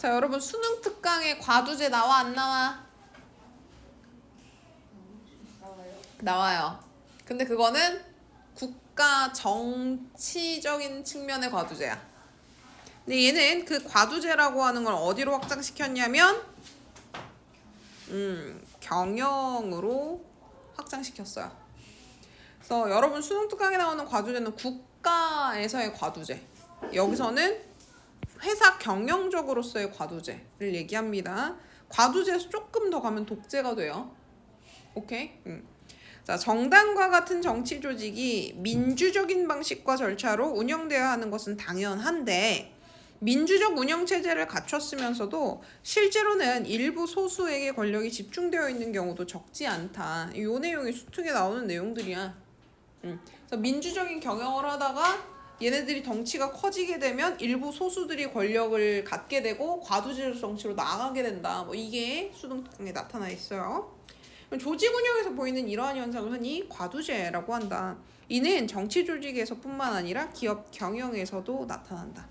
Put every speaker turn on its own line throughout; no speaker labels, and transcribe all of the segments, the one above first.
자, 여러분 수능 특강에 과두제 나와 안 나와? 나와요. 근데 그거는 국가 정치적인 측면의 과두제야. 근데 얘는 그 과두제라고 하는 걸 어디로 확장시켰냐면 경영으로 확장시켰어요. 그래서 여러분 수능 특강에 나오는 과두제는 국가에서의 과두제. 여기서는 회사 경영적으로서의 과두제를 얘기합니다. 과두제에서 조금 더 가면 독재가 돼요. 오케이? 자, 정당과 같은 정치 조직이 민주적인 방식과 절차로 운영되어야 하는 것은 당연한데 민주적 운영 체제를 갖췄으면서도 실제로는 일부 소수에게 권력이 집중되어 있는 경우도 적지 않다. 이 내용이 수특에 나오는 내용들이야. 그래서 민주적인 경영을 하다가 얘네들이 덩치가 커지게 되면 일부 소수들이 권력을 갖게 되고 과두제 정치로 나아가게 된다. 뭐 이게 수능특강에 나타나 있어요. 조직 운영에서 보이는 이러한 현상을 흔히 과두제라고 한다. 이는 정치 조직에서뿐만 아니라 기업 경영에서도 나타난다.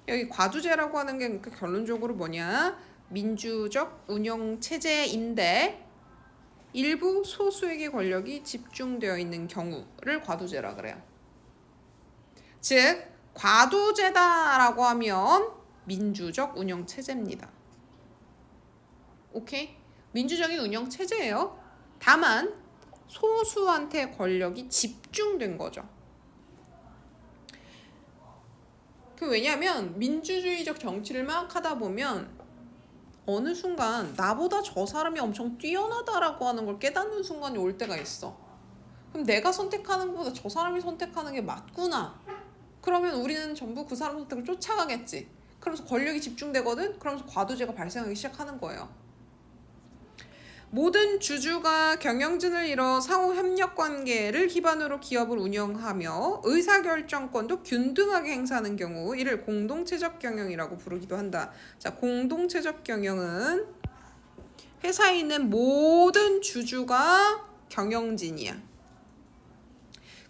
여기 과두제라고 하는 게 그러니까 결론적으로 뭐냐? 민주적 운영 체제인데 일부 소수에게 권력이 집중되어 있는 경우를 과두제라 그래요. 즉 과두제다라고 하면 민주적 운영 체제입니다. 오케이? 민주적인 운영 체제예요. 다만 소수한테 권력이 집중된 거죠. 왜냐하면 민주주의적 정치를 막 하다 보면 어느 순간 나보다 저 사람이 엄청 뛰어나다라고 하는 걸 깨닫는 순간이 올 때가 있어. 그럼 내가 선택하는 것보다 저 사람이 선택하는 게 맞구나. 그러면 우리는 전부 그 사람 선택을 쫓아가겠지. 그러면서 권력이 집중되거든. 그러면서 과두제가 발생하기 시작하는 거예요. 모든 주주가 경영진을 이뤄 상호 협력 관계를 기반으로 기업을 운영하며 의사결정권도 균등하게 행사하는 경우 이를 공동체적 경영이라고 부르기도 한다. 자, 공동체적 경영은 회사에 있는 모든 주주가 경영진이야.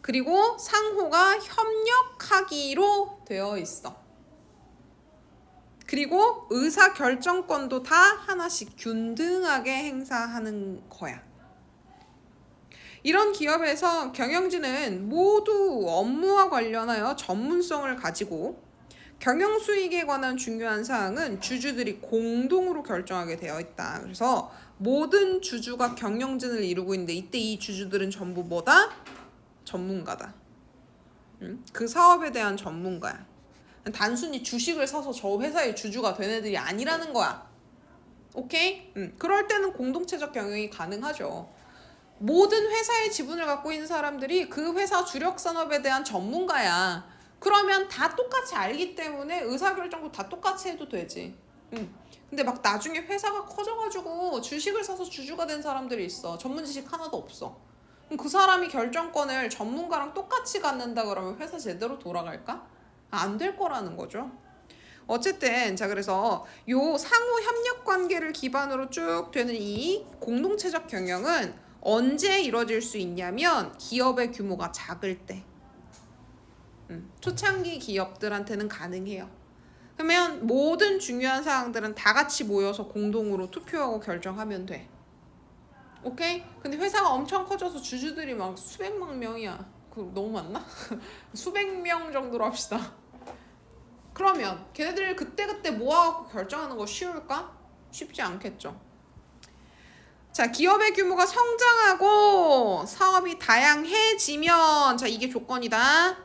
그리고 상호가 협력하기로 되어 있어. 그리고 의사결정권도 다 하나씩 균등하게 행사하는 거야. 이런 기업에서 경영진은 모두 업무와 관련하여 전문성을 가지고 경영 수익에 관한 중요한 사항은 주주들이 공동으로 결정하게 되어 있다. 그래서 모든 주주가 경영진을 이루고 있는데 이때 이 주주들은 전부 뭐다? 전문가다. 그 사업에 대한 전문가야. 단순히 주식을 사서 저 회사의 주주가 된 애들이 아니라는 거야. 오케이? 그럴 때는 공동체적 경영이 가능하죠. 모든 회사의 지분을 갖고 있는 사람들이 그 회사 주력 산업에 대한 전문가야. 그러면 다 똑같이 알기 때문에 의사결정도 다 똑같이 해도 되지. 근데 막 나중에 회사가 커져가지고 주식을 사서 주주가 된 사람들이 있어. 전문 지식 하나도 없어. 그럼 그 사람이 결정권을 전문가랑 똑같이 갖는다 그러면 회사 제대로 돌아갈까? 안 될 거라는 거죠. 어쨌든 자 그래서 요 상호 협력 관계를 기반으로 쭉 되는 이 공동체적 경영은 언제 이루어질 수 있냐면 기업의 규모가 작을 때. 초창기 기업들한테는 가능해요. 그러면 모든 중요한 사항들은 다 같이 모여서 공동으로 투표하고 결정하면 돼. 오케이? 근데 회사가 엄청 커져서 주주들이 막 수백만 명이야. 그 너무 많나? 수백 명 정도로 합시다. 그러면 걔네들 그때그때 모아갖고 결정하는 거 쉬울까? 쉽지 않겠죠. 자, 기업의 규모가 성장하고 사업이 다양해지면 자 이게 조건이다.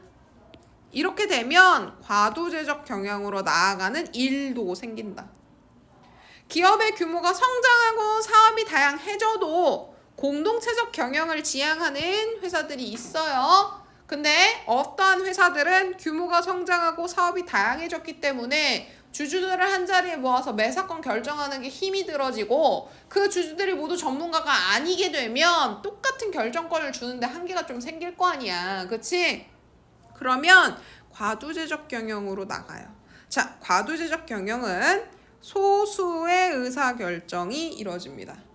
이렇게 되면 과두제적 경영으로 나아가는 일도 생긴다. 기업의 규모가 성장하고 사업이 다양해져도 공동체적 경영을 지향하는 회사들이 있어요. 근데 어떠한 회사들은 규모가 성장하고 사업이 다양해졌기 때문에 주주들을 한자리에 모아서 매사건 결정하는 게 힘이 들어지고 그 주주들이 모두 전문가가 아니게 되면 똑같은 결정권을 주는데 한계가 좀 생길 거 아니야. 그치? 그러면 과두제적 경영으로 나가요. 자, 과두제적 경영은 소수의 의사결정이 이루어집니다.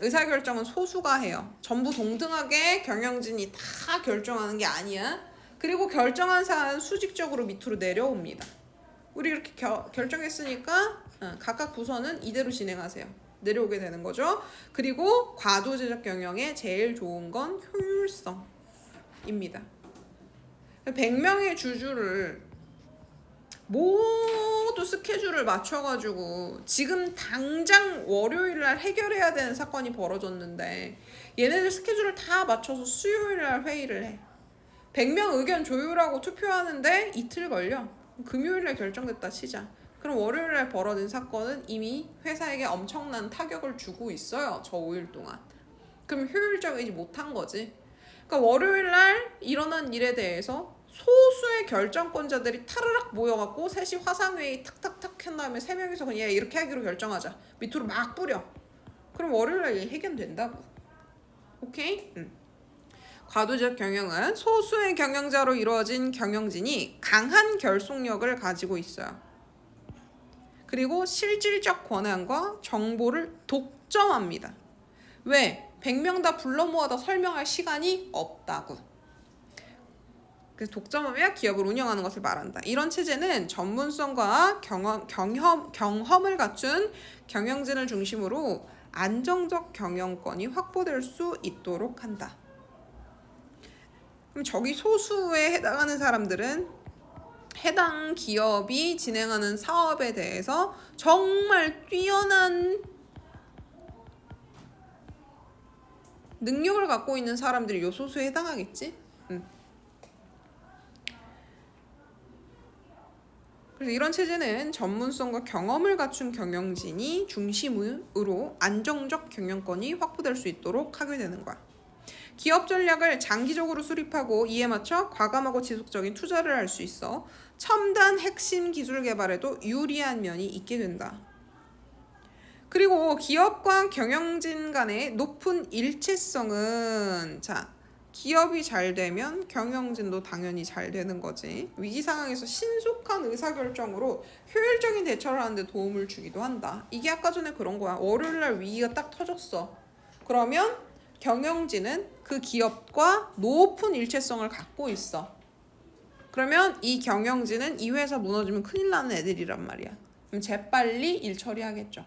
의사결정은 소수가 해요. 전부 동등하게 경영진이 다 결정하는 게 아니야. 그리고 결정한 사안은 수직적으로 밑으로 내려옵니다. 우리 이렇게 결정했으니까 각각 부서는 이대로 진행하세요. 내려오게 되는 거죠. 그리고 과도제적 경영에 제일 좋은 건 효율성입니다. 100명의 주주를 모두 스케줄을 맞춰가지고 지금 당장 월요일날 해결해야 되는 사건이 벌어졌는데 얘네들 스케줄을 다 맞춰서 수요일날 회의를 해. 100명 의견 조율하고 투표하는데 이틀 걸려. 금요일날 결정됐다 치자. 그럼 월요일날 벌어진 사건은 이미 회사에게 엄청난 타격을 주고 있어요. 저 5일 동안. 그럼 효율적이지 못한 거지. 그러니까 월요일날 일어난 일에 대해서 소수의 결정권자들이 타르락 모여갖고 셋이 화상회의 탁탁탁 한 다음에 3명이서 그냥 이렇게 하기로 결정하자. 밑으로 막 뿌려. 그럼 월요일날 일 해결된다고. 오케이? 과도적 경영은 소수의 경영자로 이루어진 경영진이 강한 결속력을 가지고 있어요. 그리고 실질적 권한과 정보를 독점합니다. 왜? 100명 다 불러 모아다 설명할 시간이 없다고. 그래서 독점하며 기업을 운영하는 것을 말한다. 이런 체제는 전문성과 경험을 갖춘 경영진을 중심으로 안정적 경영권이 확보될 수 있도록 한다. 그럼 저기 소수에 해당하는 사람들은 해당 기업이 진행하는 사업에 대해서 정말 뛰어난 능력을 갖고 있는 사람들이 요 소수에 해당하겠지? 그래서 이런 체제는 전문성과 경험을 갖춘 경영진이 중심으로 안정적 경영권이 확보될 수 있도록 하게 되는 거야. 기업 전략을 장기적으로 수립하고 이에 맞춰 과감하고 지속적인 투자를 할 수 있어 첨단 핵심 기술 개발에도 유리한 면이 있게 된다. 그리고 기업과 경영진 간의 높은 일체성은 기업이 잘 되면 경영진도 당연히 잘 되는 거지. 위기 상황에서 신속한 의사결정으로 효율적인 대처를 하는 데 도움을 주기도 한다. 이게 아까 전에 그런 거야. 월요일날 위기가 딱 터졌어. 그러면 경영진은 그 기업과 높은 일체성을 갖고 있어. 그러면 이 경영진은 이 회사 무너지면 큰일 나는 애들이란 말이야. 그럼 재빨리 일 처리하겠죠.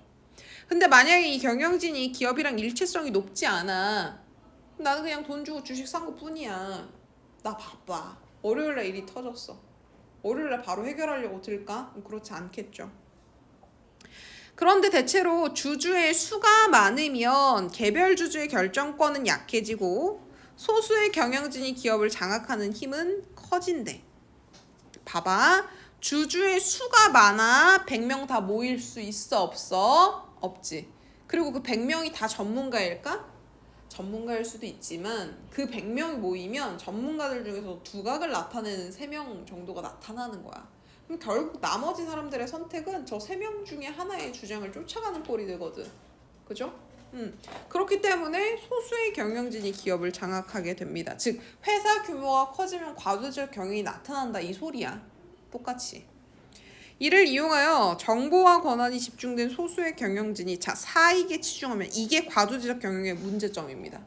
근데 만약에 이 경영진이 기업이랑 일체성이 높지 않아. 나는 그냥 돈 주고 주식 산 것 뿐이야. 나 바빠. 월요일날 일이 터졌어. 월요일날 바로 해결하려고 들까? 그렇지 않겠죠. 그런데 대체로 주주의 수가 많으면 개별 주주의 결정권은 약해지고 소수의 경영진이 기업을 장악하는 힘은 커진대. 봐봐. 주주의 수가 많아 100명 다 모일 수 있어? 없어? 없지. 그리고 그 100명이 다 전문가일까? 전문가일 수도 있지만 그 100명이 모이면 전문가들 중에서 두각을 나타내는 3명 정도가 나타나는 거야. 그럼 결국 나머지 사람들의 선택은 저 3명 중에 하나의 주장을 쫓아가는 꼴이 되거든. 그죠? 그렇기 때문에 소수의 경영진이 기업을 장악하게 됩니다. 즉 회사 규모가 커지면 과도적 경영이 나타난다 이 소리야. 똑같이. 이를 이용하여 정보와 권한이 집중된 소수의 경영진이 사익에 치중하면 이게 과도지적 경영의 문제점입니다.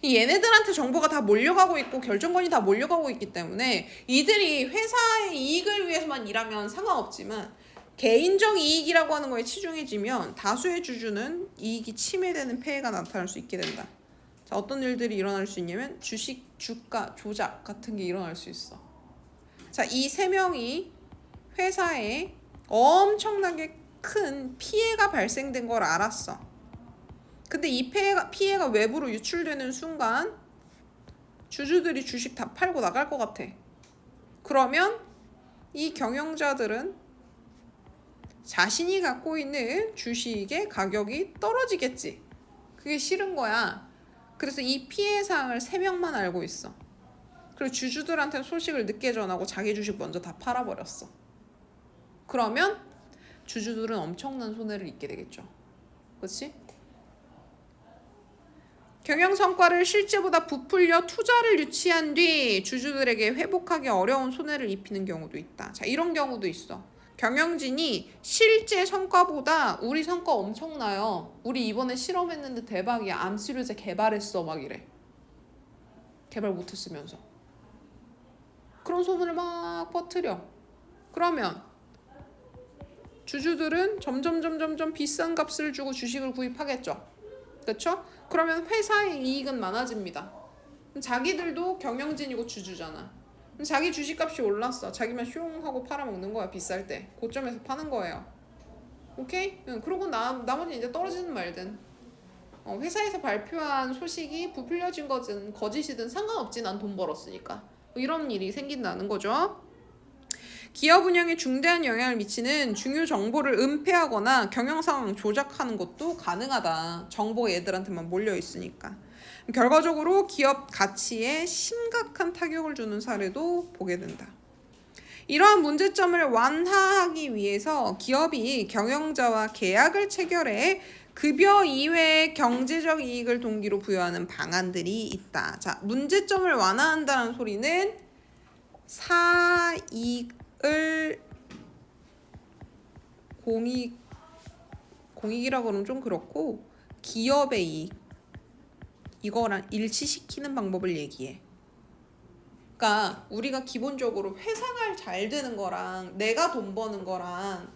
얘네들한테 정보가 다 몰려가고 있고 결정권이 다 몰려가고 있기 때문에 이들이 회사의 이익을 위해서만 일하면 상관없지만 개인적 이익이라고 하는 거에 치중해지면 다수의 주주는 이익이 침해되는 폐해가 나타날 수 있게 된다. 어떤 일들이 일어날 수 있냐면 주식 주가 조작 같은 게 일어날 수 있어. 이 3명이 회사에 엄청나게 큰 피해가 발생된 걸 알았어. 근데 이 피해가 외부로 유출되는 순간 주주들이 주식 다 팔고 나갈 것 같아. 그러면 이 경영자들은 자신이 갖고 있는 주식의 가격이 떨어지겠지. 그게 싫은 거야. 그래서 이 피해 사항을 3명만 알고 있어. 그리고 주주들한테 소식을 늦게 전하고 자기 주식 먼저 다 팔아버렸어. 그러면 주주들은 엄청난 손해를 입게 되겠죠. 그렇지? 경영 성과를 실제보다 부풀려 투자를 유치한 뒤 주주들에게 회복하기 어려운 손해를 입히는 경우도 있다. 이런 경우도 있어. 경영진이 실제 성과보다 우리 성과 엄청나요. 우리 이번에 실험했는데 대박이야. 암치료제 개발했어. 막 이래. 개발 못했으면서. 그런 소문을 막 퍼뜨려. 그러면 주주들은 점점 비싼 값을 주고 주식을 구입하겠죠. 그렇죠? 그러면 회사의 이익은 많아집니다. 그럼 자기들도 경영진이고 주주잖아. 그럼 자기 주식값이 올랐어. 자기만 슝 하고 팔아먹는 거야. 비쌀 때. 고점에서 파는 거예요. 오케이? 그러고 나머지 이제 떨어지든 말든. 회사에서 발표한 소식이 부풀려진 거든 거짓이든 상관없지. 난 돈 벌었으니까. 이런 일이 생긴다는 거죠. 기업 운영에 중대한 영향을 미치는 중요 정보를 은폐하거나 경영 상황 조작하는 것도 가능하다. 정보가 얘들한테만 몰려 있으니까. 결과적으로 기업 가치에 심각한 타격을 주는 사례도 보게 된다. 이러한 문제점을 완화하기 위해서 기업이 경영자와 계약을 체결해 급여 이외의 경제적 이익을 동기로 부여하는 방안들이 있다. 자, 문제점을 완화한다는 소리는 사익을 공익이라고 그러면 좀 그렇고 기업의 이익 이거랑 일치시키는 방법을 얘기해. 그러니까 우리가 기본적으로 회사가 잘 되는 거랑 내가 돈 버는 거랑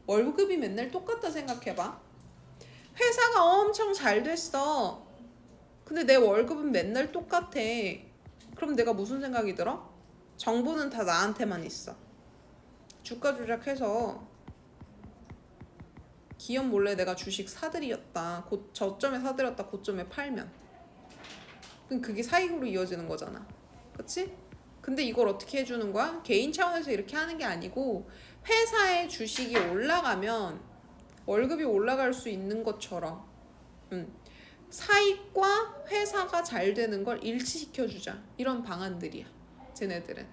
월급이 맨날 똑같다 생각해봐. 회사가 엄청 잘 됐어. 근데 내 월급은 맨날 똑같아. 그럼 내가 무슨 생각이 들어? 정보는 다 나한테만 있어. 주가 조작해서 기업 몰래 내가 주식 사들였다. 저점에 사들였다. 고점에 팔면. 그럼 그게 사익으로 이어지는 거잖아. 그치? 근데 이걸 어떻게 해주는 거야? 개인 차원에서 이렇게 하는 게 아니고 회사의 주식이 올라가면 월급이 올라갈 수 있는 것처럼 사익과 회사가 잘 되는 걸 일치시켜주자. 이런 방안들이야. 쟤네들은.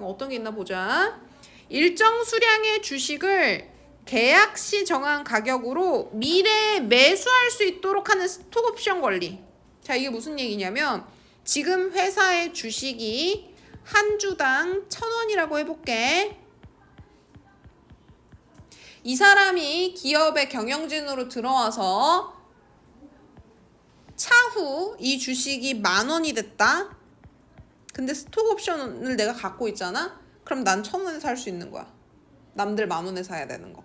어떤 게 있나 보자. 일정 수량의 주식을 계약 시 정한 가격으로 미래에 매수할 수 있도록 하는 스톡옵션 권리. 자, 이게 무슨 얘기냐면 지금 회사의 주식이 한 주당 1,000원이라고 해볼게. 이 사람이 기업의 경영진으로 들어와서 차후 이 주식이 10,000원이 됐다. 근데 스톡옵션을 내가 갖고 있잖아. 그럼 난 1,000원에 살 수 있는 거야. 남들 10,000원에 사야 되는 거.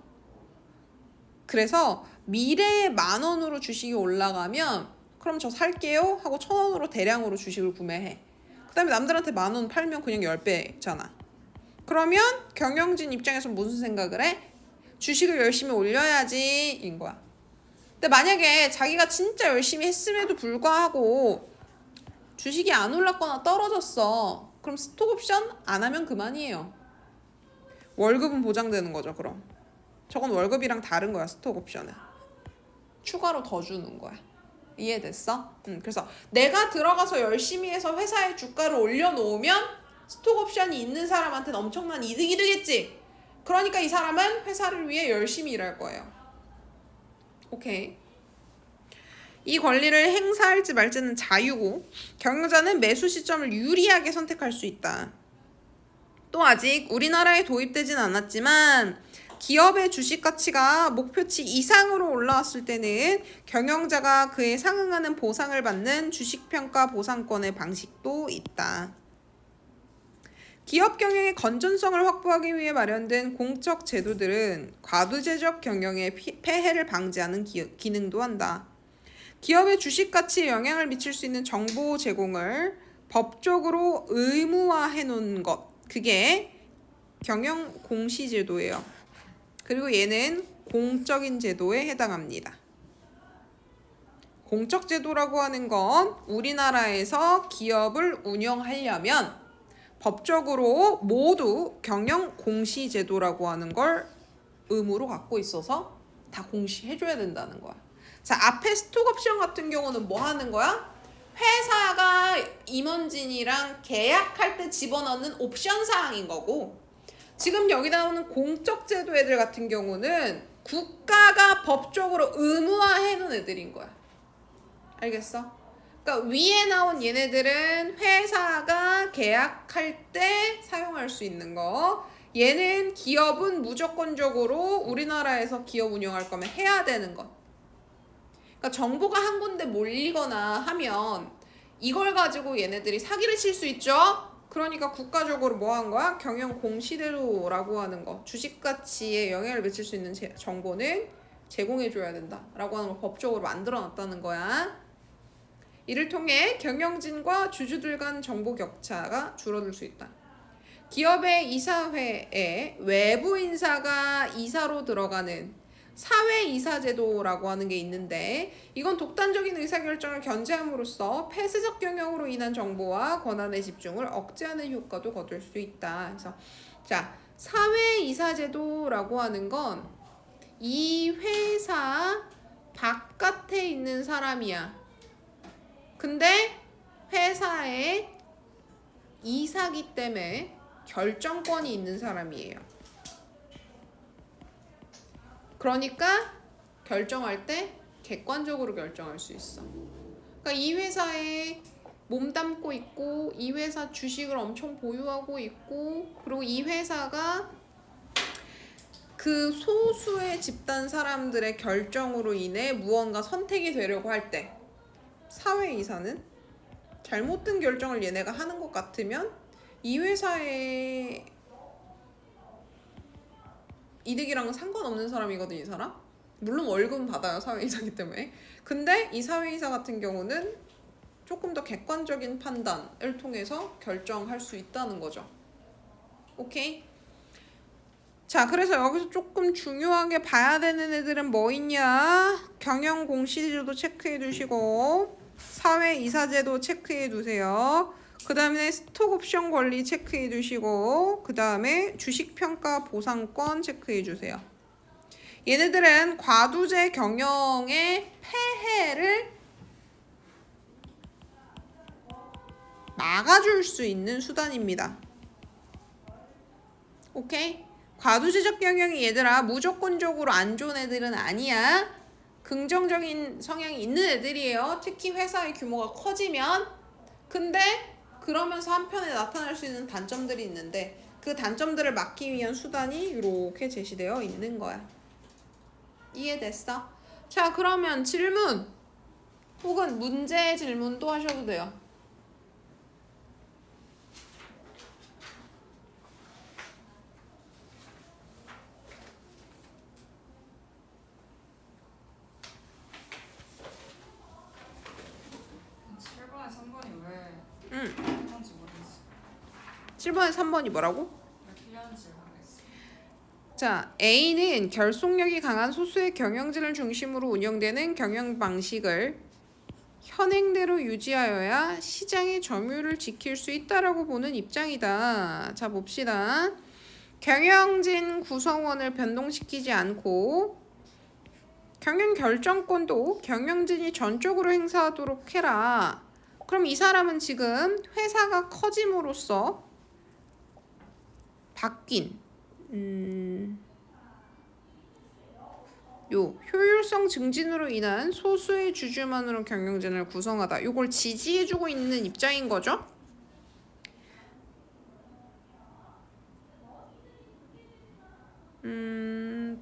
그래서 미래에 10,000원으로 주식이 올라가면 그럼 저 살게요 하고 1,000원으로 대량으로 주식을 구매해. 그 다음에 남들한테 10,000원 팔면 그냥 10배잖아. 그러면 경영진 입장에서 무슨 생각을 해? 주식을 열심히 올려야지 인 거야. 근데 만약에 자기가 진짜 열심히 했음에도 불구하고 주식이 안 올랐거나 떨어졌어. 그럼 스톡옵션 안 하면 그만이에요. 월급은 보장되는 거죠. 그럼 저건 월급이랑 다른 거야. 스톡옵션은 추가로 더 주는 거야. 이해됐어? 그래서 내가 들어가서 열심히 해서 회사의 주가를 올려놓으면 스톡옵션이 있는 사람한테는 엄청난 이득이 되겠지. 그러니까 이 사람은 회사를 위해 열심히 일할 거예요. 오케이. 이 권리를 행사할지 말지는 자유고 경영자는 매수 시점을 유리하게 선택할 수 있다. 또 아직 우리나라에 도입되진 않았지만 기업의 주식 가치가 목표치 이상으로 올라왔을 때는 경영자가 그에 상응하는 보상을 받는 주식평가 보상권의 방식도 있다. 기업 경영의 건전성을 확보하기 위해 마련된 공적 제도들은 과도제적 경영의 폐해를 방지하는 기능도 한다. 기업의 주식 가치에 영향을 미칠 수 있는 정보 제공을 법적으로 의무화해 놓은 것. 그게 경영 공시 제도예요. 그리고 얘는 공적인 제도에 해당합니다. 공적 제도라고 하는 건 우리나라에서 기업을 운영하려면 법적으로 모두 경영 공시 제도라고 하는 걸 의무로 갖고 있어서 다 공시해줘야 된다는 거야. 자, 앞에 스톡옵션 같은 경우는 뭐 하는 거야? 회사가 임원진이랑 계약할 때 집어넣는 옵션 사항인 거고, 지금 여기 나오는 공적 제도 애들 같은 경우는 국가가 법적으로 의무화해 놓은 애들인 거야. 알겠어? 그러니까 위에 나온 얘네들은 회사가 계약할 때 사용할 수 있는 거. 얘는 기업은 무조건적으로 우리나라에서 기업 운영할 거면 해야 되는 것. 그러니까 정보가 한 군데 몰리거나 하면 이걸 가지고 얘네들이 사기를 칠 수 있죠? 그러니까 국가적으로 뭐 한 거야? 경영 공시대로라고 하는 거. 주식 가치에 영향을 미칠 수 있는 정보는 제공해줘야 된다라고 하는 걸 법적으로 만들어놨다는 거야. 이를 통해 경영진과 주주들 간 정보 격차가 줄어들 수 있다. 기업의 이사회에 외부 인사가 이사로 들어가는 사회이사제도라고 하는 게 있는데 이건 독단적인 의사결정을 견제함으로써 폐쇄적 경영으로 인한 정보와 권한의 집중을 억제하는 효과도 거둘 수 있다. 그래서 자, 사회이사제도라고 하는 건 이 회사 바깥에 있는 사람이야. 근데 회사의 이사기 때문에 결정권이 있는 사람이에요. 그러니까 결정할 때 객관적으로 결정할 수 있어. 그러니까 이 회사에 몸담고 있고 이 회사 주식을 엄청 보유하고 있고 그리고 이 회사가 그 소수의 집단 사람들의 결정으로 인해 무언가 선택이 되려고 할 때 사회이사는 잘못된 결정을 얘네가 하는 것 같으면 이 회사의 이득이랑은 상관없는 사람이거든, 이 사람. 물론 월급은 받아요, 사회이사기 때문에. 근데 이 사회이사 같은 경우는 조금 더 객관적인 판단을 통해서 결정할 수 있다는 거죠. 오케이? 자, 그래서 여기서 조금 중요하게 봐야 되는 애들은 뭐 있냐? 경영 공시제도 체크해 두시고 사회이사제도 체크해 두세요. 그 다음에 스톡옵션 권리 체크해 두시고 그 다음에 주식평가 보상권 체크해 주세요. 얘네들은 과두제 경영의 폐해를 막아줄 수 있는 수단입니다. 오케이? 과두제적 경영이 얘들아 무조건적으로 안 좋은 애들은 아니야. 긍정적인 성향이 있는 애들이에요. 특히 회사의 규모가 커지면. 근데 그러면서 한편에 나타날 수 있는 단점들이 있는데 그 단점들을 막기 위한 수단이 이렇게 제시되어 있는 거야. 이해됐어? 자, 그러면 질문 혹은 문제 질문도 하셔도 돼요. 응. 7번에 3번이 뭐라고? 자, A는 결속력이 강한 소수의 경영진을 중심으로 운영되는 경영 방식을 현행대로 유지하여야 시장의 점유율을 지킬 수 있다라고 보는 입장이다. 자, 봅시다. 경영진 구성원을 변동시키지 않고 경영 결정권도 경영진이 전적으로 행사하도록 해라. 그럼 이 사람은 지금 회사가 커짐으로써 바뀐 요 효율성 증진으로 인한 소수의 주주만으로 경영진을 구성하다. 요걸 지지해주고 있는 입장인 거죠.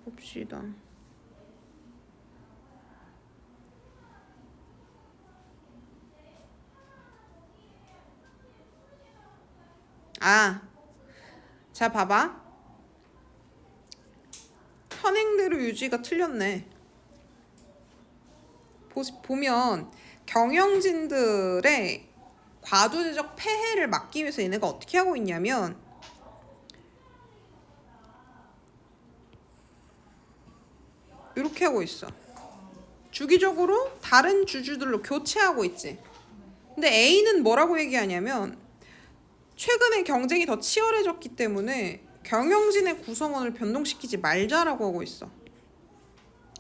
봅시다. 자, 봐봐. 현행대로 유지가 틀렸네. 보면 경영진들의 과두제적 폐해를 막기 위해서 얘네가 어떻게 하고 있냐면 이렇게 하고 있어. 주기적으로 다른 주주들로 교체하고 있지. 근데 A는 뭐라고 얘기하냐면 최근에 경쟁이 더 치열해졌기 때문에 경영진의 구성원을 변동시키지 말자라고 하고 있어.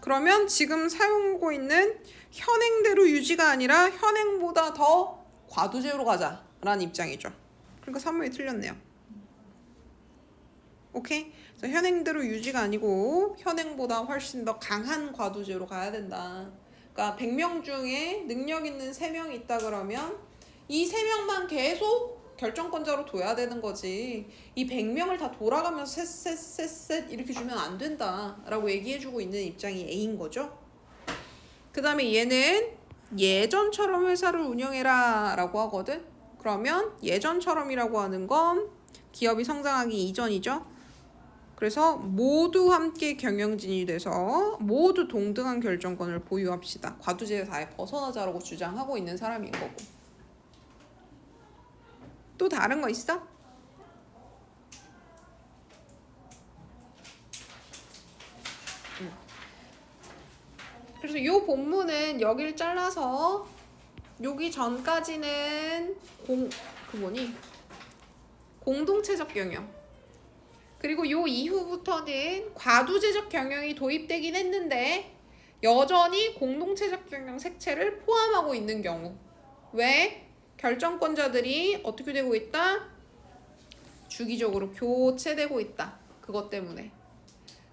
그러면 지금 사용하고 있는 현행대로 유지가 아니라 현행보다 더 과두제로 가자라는 입장이죠. 그러니까 3번이 틀렸네요. 오케이? 그래서 현행대로 유지가 아니고 현행보다 훨씬 더 강한 과두제로 가야 된다. 그러니까 100명 중에 능력 있는 3명이 있다 그러면 이 3명만 계속 결정권자로 둬야 되는 거지. 이 100명을 다 돌아가면서 셋 이렇게 주면 안 된다라고 얘기해주고 있는 입장이 A인 거죠. 그 다음에 얘는 예전처럼 회사를 운영해라 라고 하거든. 그러면 예전처럼이라고 하는 건 기업이 성장하기 이전이죠. 그래서 모두 함께 경영진이 돼서 모두 동등한 결정권을 보유합시다. 과두제에서 아예 벗어나자라고 주장하고 있는 사람인 거고. 또 다른 거 있어? 그래서 이 본문은 여기를 잘라서 여기 전까지는 공동체적 경영. 그리고 요 이후부터는 과두제적 경영이 도입되긴 했는데 여전히 공동체적 경영 색채를 포함하고 있는 경우. 왜? 결정권자들이 어떻게 되고 있다? 주기적으로 교체되고 있다. 그것 때문에.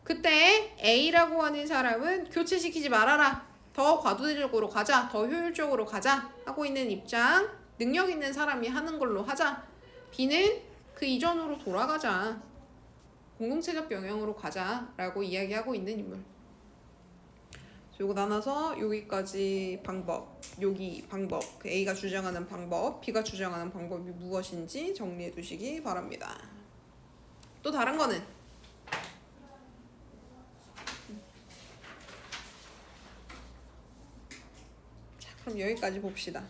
그때 A라고 하는 사람은 교체시키지 말아라. 더 과도적으로 가자. 더 효율적으로 가자. 하고 있는 입장. 능력 있는 사람이 하는 걸로 하자. B는 그 이전으로 돌아가자. 공동체적 경영으로 가자. 라고 이야기하고 있는 인물. 요거 나눠서 여기까지 방법, 여기 방법, 그 A가 주장하는 방법, B가 주장하는 방법이 무엇인지 정리해 두시기 바랍니다. 또 다른 거는? 자, 그럼 여기까지 봅시다.